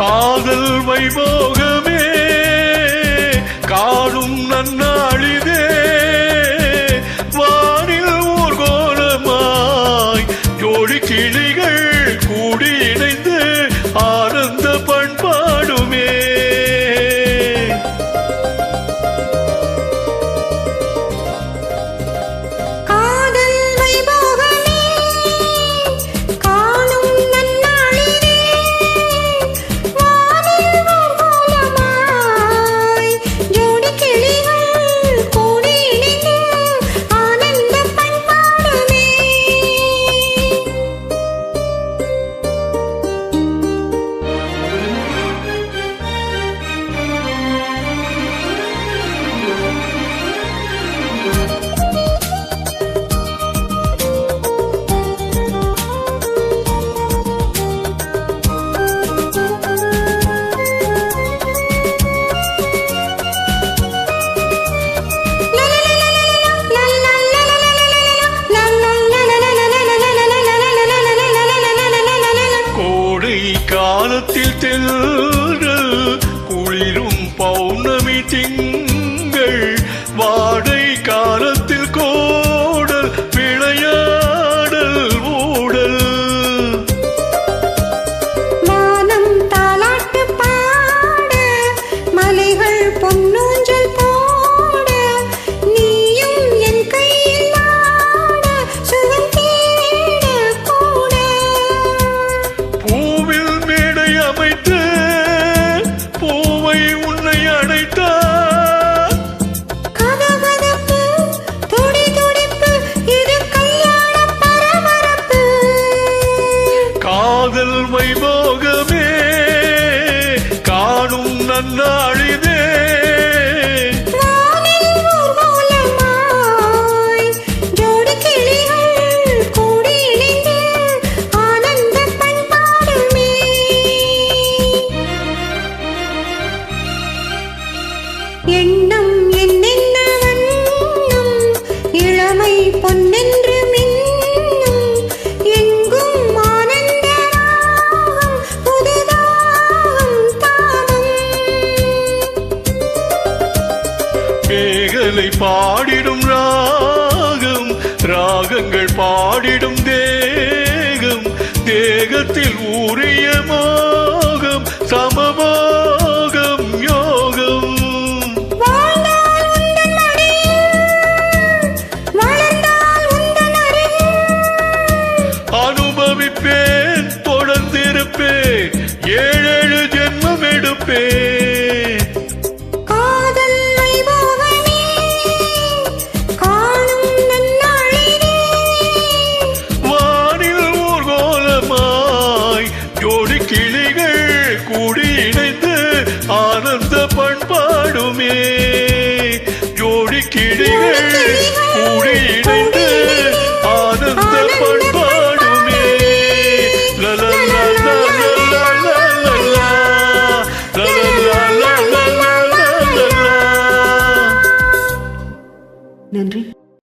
காதல் வைபோகமே காணும் நன்னாளிதே வானில் ஊர்கோலமாய் ஜோடி கிளிகள் கூடி இணைந்து ஆனந்த பண்பாடுமே. காலத்தில் தென்றல் குளிரும் பௌர்ணமி திங்கள் வாடை காலத்தில் கோடல் விளையாடல் ஊடல் வானம் தாலாட்டு பாட மலைகள் பொன்னூஞ்சல் போட நீயும் என் கையில் ஆட சுகம் தேட கூட அமைத்து பூவை உன்னை அடைத்தார் கதகதப்பு துடி துடிப்பு இது கல்யாண பரபரப்பு காதல் வைபோகமே காணும் நன்னாளிதே எண்ணம் என்னென்ன வண்ணம் இளமை பொன்னென்று மின்னும் எங்கும் ஆனந்த ராகம் புதுதாகம் தாகம் மேகலை பாடிடும் ராகம் ராகங்கள் பாடிடும் தேகம் தேகத்தில் ஊறிய மோகம் சமமோகம் யோகம் அனுபவிப்பேன் தொடர்ந்திருப்பேன் 7 ஜென்மம் எடுப்பேன்.